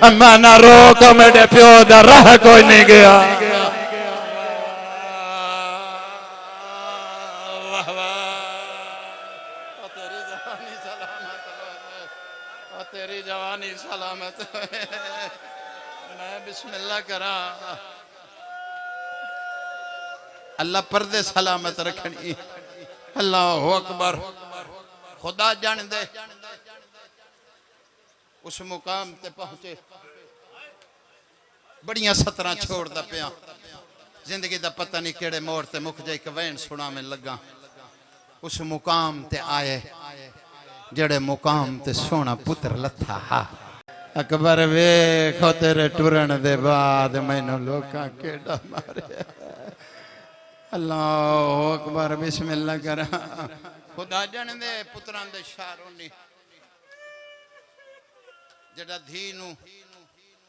S1: अम्मा ना रोक मेरे प्यो दा राह कोई नहीं गया तेरी जवानी सलामत मैं बिस्मिल्लाह करा अल्लाह पर्दे सलामत रखनी अल्लाह अकबर खुदा जान दे उस मुकाम ते पहुंचे बड़ियां 17 छोड़दा पिया जिंदगी दा पता नहीं केड़े मोड़ ते मुक जाए कवैन सुनावे लगा उस मुकाम ते आए जड़े मुकाम ते सोना पुत्र लथा हा अकबर वेखो तेरे टुरन दे बाद मैनू लोकां केड़ा मारे अल्लाह अकबर बिस्मिल्लाह करा खुदा जान दे पुत्रां दे शारोनी जड़ा धी नू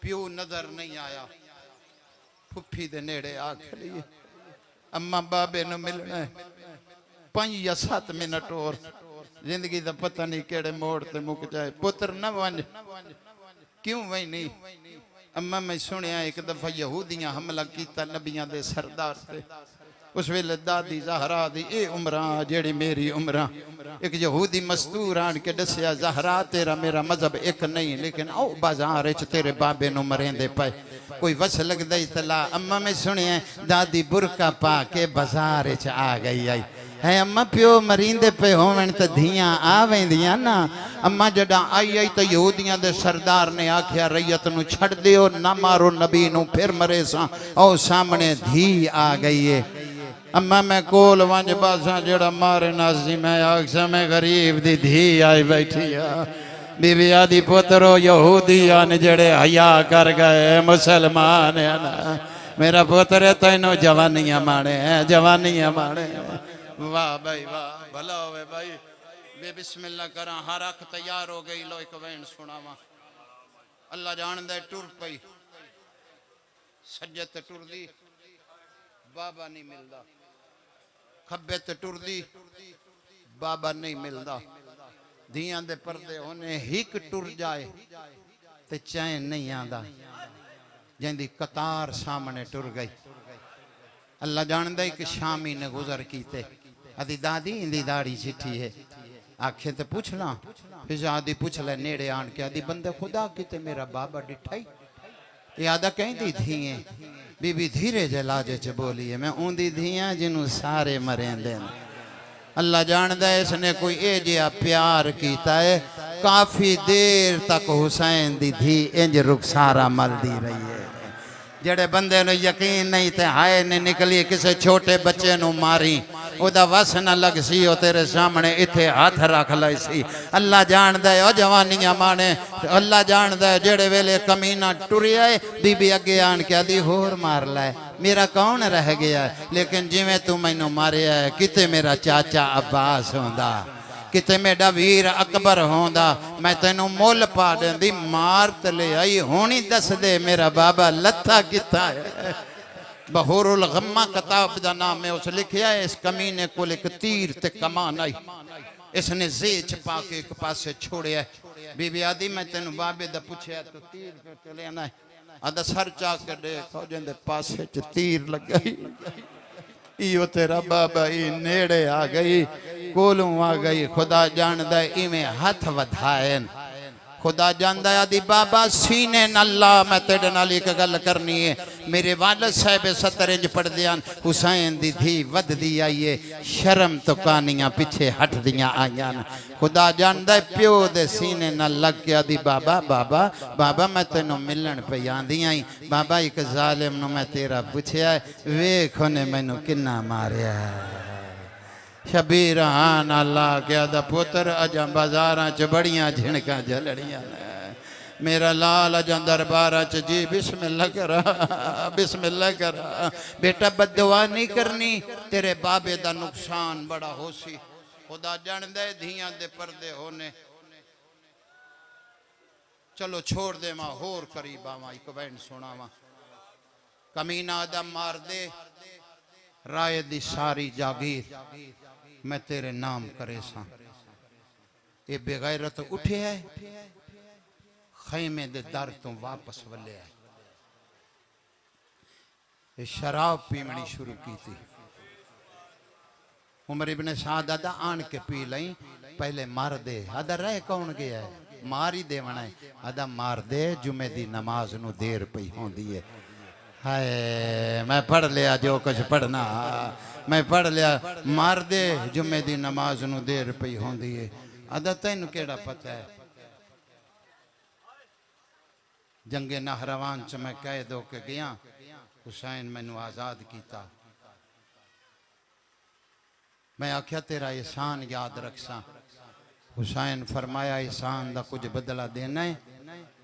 S1: प्यो नजर नहीं आया फुफी दे नेड़े आ खड़ी अम्मा बाबे नू मिलना 5 या 7 मिनट और जिंदगी दा पता नहीं केड़े मोड़ ते मुक जाए पुत्र न वंज क्यों वही नहीं अम्मा मैं सुनिया एक दफा यहूदियां हमला किया नबियां दे सरदार से उस वेले दादी ज़हरा दी ए उमरा जेड़ी मेरी उमरा एक यहूदी मस्तूर आन के दसिया ज़हरा तेरा मेरा मजहब एक नहीं लेकिन आओ बाजार च तेरे बाबे नु मरेंदे पे कोई वस लगदा ही तला अम्मा मैं सुनिया दादी बुरका पा के बाजार च आ गई आई है अम्मा प्यो मरींदे पे होवन तो धियां आ वेंदियां ना। अम्मा जड़ा आई आई तो यहूदियां दे सरदार ने आख्या रैयत नु छड़ दियो ना मारो नबी नु फिर मरे सा। ओ सामने धी आ गई है। अम्मा मैं कोल वंज बासा जड़ा मारे नासी मैं आखसा मैं गरीब दी धी आई बैठी आ। बीबी आदि पुत्रो यहूदी आन जड़े हया कर गए मुसलमान है ना। मेरा पुत्र तेनों जवानियां माने जवानियां माने। वाह भाई वाह भला होवे भाई। बे बिस्मिल्लाह करा हर अख तैयार हो गई। लो एक वैन सुनावा। अल्लाह जान दे टुर पई सज्जे ते टुरदी बाबा नहीं मिलदा। खब्बे ते टुरदी बाबा नहीं मिलदा। धियां दे पर्दे होने हिक टुर जाए ते चैन नहीं आंदा। जिंदी कतार सामने टुर गई। अल्लाह जानदा एक शामी ने गुजर कीते। आदि दादी इंदी दाढ़ी चिट्ठी है आखे तो पूछ ला। फिर आदि पूछ ले नेड़े आन के आदि बंदे खुदा किते मेरा बाबा डिठाई। ये आदा कहती थी बीबी धीरे जलाजे च बोली है मैं ऊंदी धियां जिन्हों सारे मरेंदे। अल्लाह जानदा है इसने कोई ए जिहा प्यार कीता है। काफी देर तक हुसैन दी धी इंज रुखसारा मलदी रही है। जड़े बंदे नु यकीन नहीं ते हाय ने निकली किसी छोटे बच्चे नु मारी ओदा वस न लग सी ओ तेरे सामने इथे हाथ रख लाई सी। अल्लाह जानदा है ओ जवानियां माने। अल्लाह जानदा है जेड़े वेले कमीना टुरिया है बीबी अगे आन के आदि होर मार लाए मेरा कौन रह गया। लेकिन जिवें तू मैनू मारिया है किते मेरा चाचा अब्बास होंदा किते मेरा वीर अकबर होंदा मैं तेनू मुल पा देंदी। मार ते ले आई होनी दस दे मेरा बाबा लत्था किता है। बहूरुल गम्मा किताब का नाम है उस लिखिया है इस कमीने को एक तीर ते कमान आई इसने जेच पा के एक पासे छोड़िया। बीबी आदि मैं तेन बाबे दा पूछया तो तीर पे चले ना आदा सर चा के देखो जिंदे पासे च तीर लगा इो तेरा बाबा ई नेड़े आ गई कोलों आ गई। खुदा जानदा इवें हाथ वधाएन खुदा जानदा आदि बाबा सीने नल्ला मैं तेरे नाल एक गल करनी है। मेरे वालिद साहब 70 इंच पढ़दे हन हुसैन दी धी वधदी आई है शर्म तो कहानियां पिछे हटदियां आईयां। खुदा जानदा प्यो दे सीने नाल लग के आदि बाबा बाबा बाबा मैं तेनों मिलन पे आंदी आई। बाबा एक जालिम नु मैं तेरा पूछया वेख ओने मैनू किन्ना मारिया। शबीर हाँ अल्लाह क्या दा पुत्र अजा बाजारां च बड़ियां झिणकां झलड़ियां ने मेरा लाल अजा दरबारां च जी बिस्मिल्लाह करा बिस्मिल्लाह करा। बेटा बददुआ नहीं करनी तेरे बाबे दा नुकसान बड़ा होसी। खुदा जानदा धियां दे पर्दे होने। चलो छोड़ दे मां होर करीब आवा एक वैन सुनावा। कमीना दा मार दे राय दी सारी जागीर मैं तेरे नाम करे सा। ये बेगैरत उठे है खैमे दे दर तो वापस वले है। ये शराब पीमनी शुरू की थी। उमर इब्ने साद आदा आन के पी लई पहले मार दे आदा रह कौन गया है मार ही देवना है आदा मार दे जुमे दी नमाज नु देर पई होंदी है। हाय मैं पढ़ लिया जो कुछ पढ़ना मैं पढ़ लिया मार दे जुमे दी नमाज नु देर पई होंदी है। आदा तैनू केड़ा पता है जंगे नहरवान च मैं कैद होके गया हुसैन मैनू आजाद किया। मैं आख्या तेरा एहसान याद रखसा। हुसैन फरमाया एहसान दा कुछ बदला देना है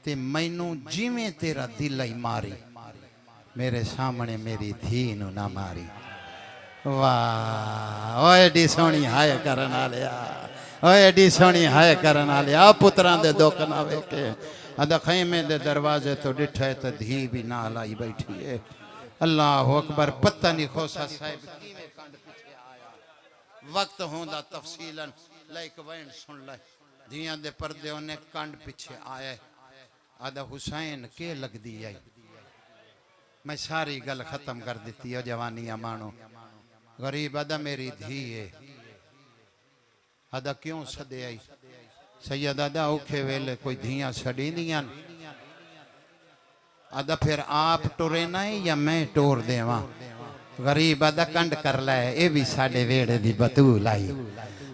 S1: ते मैनू जिवें तेरा दिल ही मारी मेरे सामने मेरी धी नू ना मारी। वाह ओए एडी सोहनी हाय करन वालिया ओए एडी सोहनी हाय करन वालिया पुत्रां दे दुख ना वेखे। अदा खैमे दे दरवाजे तो डिठे तो धी भी नाल आई बैठी है। अल्लाह अकबर पता नहीं खोसा साहिब किवें कंड पिछे आया वक्त होंदा तफसीलन लाइक वैन सुन ले। धियां दे पर्दे ओने कंड पिछे आए आदा हुसैन के लगदी आई। मैं सारी गल खत्म कर दी है जवानियां मानो। गरीब आदा मेरी धी है आदा क्यों सदे आई सैयद आदा औखे वेले कोई धियां छड़ी दियां आदा फिर आप टुरे ना या मैं टोर देवा। गरीब आदा कंड कर लै ये भी साडे वेड़े दी बतूल आई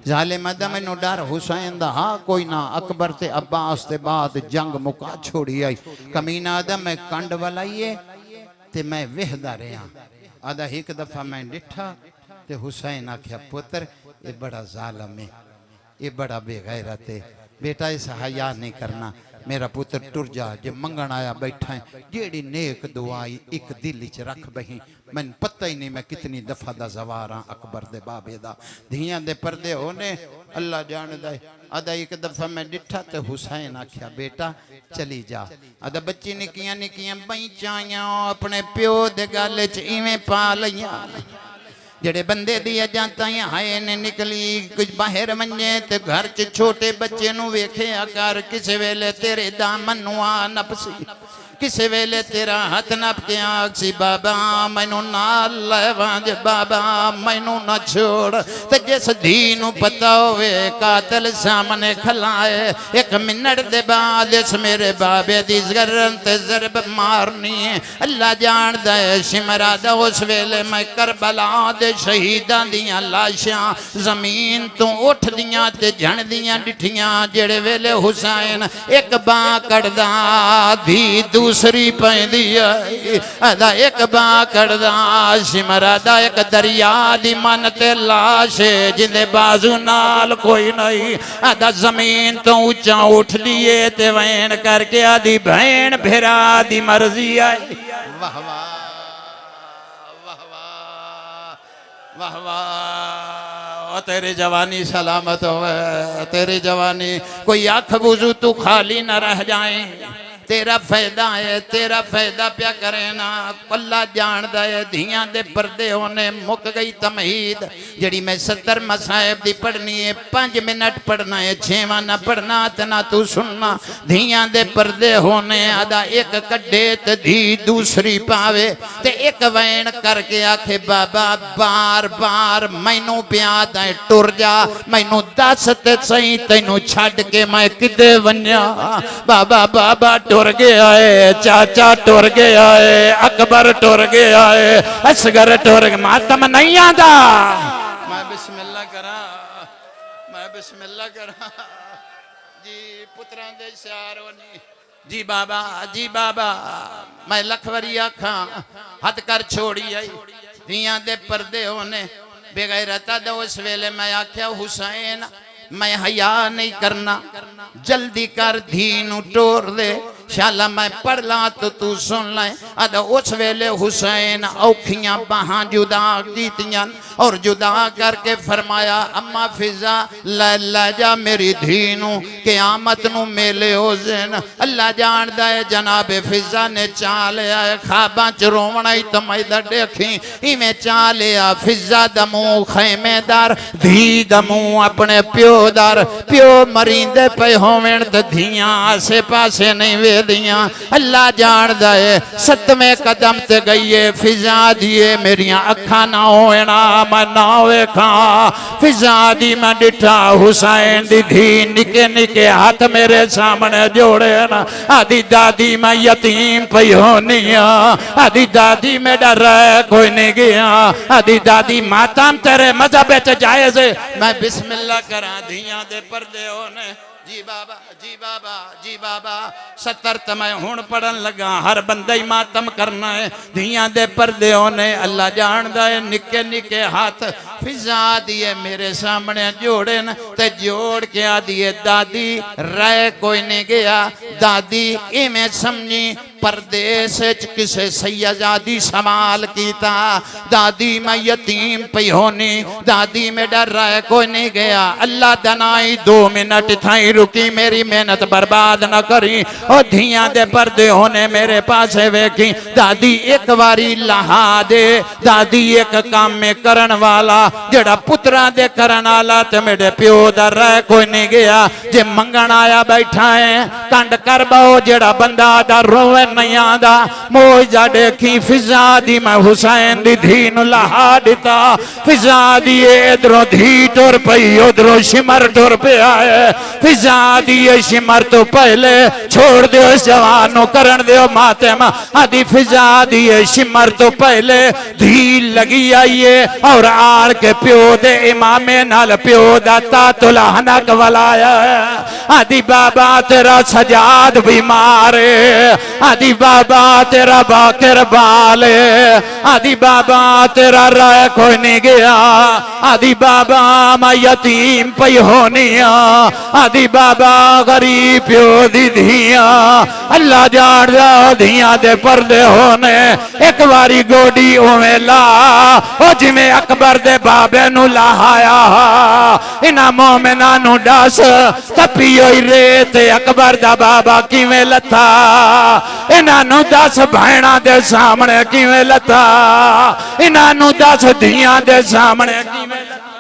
S1: जालिम आदा मैनू डर हुसैन दा हाँ कोई ना अकबर ते अब्बास ते बाद जंग मुका छोड़ी आई कमीना आदा मैं कंड वालाइए ते मैं वेहदा रहा आदा एक दफा मैं डिठा ते हुसैन आख्या पुत्र ये बड़ा जालम है ये बड़ा बेगैरत है बेटा इस हया नहीं करना मेरा पुत्र टुर जा जे मंगण आया बैठा है जेड़ी नेक दुआई एक दिल च रख बही मैंने पता ही नहीं मैं कितनी दफा दा जवार हाँ अकबर दे बाबे दा धियां दे पर्दे होने अल्लाह जानदा है आदा एक दफा मैं डिठा ते हुसैन आख्या बेटा चली जा आदा बच्ची निकियां निकियां बैंचाइयां अपने प्यो दे गल च इवें पा लईयां जेड़े बंदे दी जाता हाय ने निकली कुछ बाहर मंजे ते घर च छोटे बच्चे नू वेखे कर किसी वेले तेरे दामन नू आ नपसी किसी वेले तेरा हाथ नप के आखसी बाबा मैनू नाल लेवांज बाबा मैनू ना छोड़ ते जिस धी नू पता होवे कातल सामने खलाए एक मिनट दे बाद इस मेरे बाबे दी जरन ते जरब मारनी है अल्लाह जानदा है शिमरा दा उस वेले मैं करबला दे शहीदां दियां लाशां जमीन तो उठ दियां ते जण दियां डिठियां जेड़े वेले हुसैन एक बां कड़दा धी दूसरी पैंदी आदा एक बां कड़दा शिमरा दा एक दरिया दी मन ते लाश जिंदे बाजू नाल कोई नहीं आदा जमीन तो ऊंचा उठ लिए ते वैन करके आदी बहन फिरा दी मर्जी आई वाह वाह वाह वाह वाह तेरी जवानी सलामत होवे तेरी जवानी कोई आँख बुझू तू खाली न रह जाए तेरा फायदा प्या करे ना अल्लाह जानदा है धियां दे पर्दे होने मुक गई तमहीद जड़ी मैं 70 मसाइब दी पढ़नी है 5 मिनट पढ़ना है 6वां ना पढ़ना ते ना तू सुनना धियां दे पर्दे होने आदा एक कड्डे ते धी दूसरी पावे ते एक वैन करके आखे बाबा बार बार मैनू प्याद है टुर जा मैनू दस ते सही तैनू छड्ड के मैं किदे वन्या बाबा बाबा टुर गया है चाचा टुर गया है अकबर टुर गया है असगर टुर मातम नहीं आता मैं बिस्मिल्लाह करा जी पुत्रां दे शार होनी जी बाबा मैं लखवरी आखा हद कर छोड़ी आई धियां दे पर्दे होने बेगैरता दे उस वेले मैं आख्या हुसैन मैं हया नहीं करना जल्दी कर धी नू टोर दे शाला मैं पढ़ ला तो तू सुन ले अद उस वेले हुसैन औखियां बाहां जुदा कीतियां और जुदा करके फरमाया अम्मा फिजा लै जा मेरी धी नू क़यामत नू मेले हो जेन अल्लाह जानदा है जनाब फिजा ने चा लिया ख्वाबां च रोवना ही तो मैं देखी इवें चा लिया फिजा दा मुंह खैमेदार धी दा मुंह अपने प्योदार प्यो मरींदे पे होवेन ते धियां आसे पासे नहीं वेदियां अल्लाह जानदा है 7वें कदम ते गई है फिजा दिए मेरियां अखां ना होना मैं ना वेखा फिजा दी मैं डिठा हुसैन दी धी निके निके हाथ मेरे सामने जोड़े ना आदि दादी मैं यतीम पई होनी आदि दादी मेरा रह कोई नहीं गया आदि दादी मातम तेरे मजहब च जायज मैं बिस्मिल्लाह करा धियां दे पर्दे होने जी बाबा 70 तो मैं हुण पढ़न लगा हर बंदा ही मातम करना है धियां दे पर्दे होने अल्लाह जानदा है निके निके हाथ फिजा दिए मेरे सामने जोड़े न ते जोड़ के आ दिए दादी रह कोई नहीं गया दादी इवें समझी परदेस किसे सैयदादी सवाल कीता दादी मैं यतीम पई होनी दादी में डर रहा है कोई नहीं गया अल्लाह दनाई 2 मिनट थाई रुकी मेरी मेहनत बर्बाद न करी और धियां दे पर्दे होने मेरे पास वेखी दादी एक बारी लहा दे दादी एक काम में करन वाला जेड़ा पुत्रा दे करन वाला ते मेरे प्यो दा रह कोई नहीं गया जे मंगण आया बैठा है कंड कर बाओ जेड़ा बंदा दा रोवे नहीं आंदा मौजा देखी फिजा दी मैं हुसैन दी धी नु लहा दिता फिजा दी इधरों धी टुर पई उधरों शिमर टुर पे आए फिजा दी शिमर तो पहले छोड़ दो इस जवान नु करन दियो मातम आदि फिजा दी शिमर तो पहले धी लगी आइए और आड़ के प्यो दे इमामे नाल प्यो दा तातुल हनक वलाया आदि बाबा तेरा सजाद बीमार आदि बाबा तेरा बाकर बाले आदि बाबा तेरा राय कोई नहीं गया आदि बाबा मैं यतीम पई होनिया आदि बाबा गरीब प्यो दी धिया अल्लाह जान दा धिया दे पर्दे होने एक बारी गोडी उवें ला ओ जिवें अकबर दे बाबे नु लाहाया इना मोमिना नु दस तपी होई रेत अकबर दा बाबा किवें लथा इना नु दस भैणा दे सामने किवें लथा इना नु दस धियां दे सामने किवें लथा।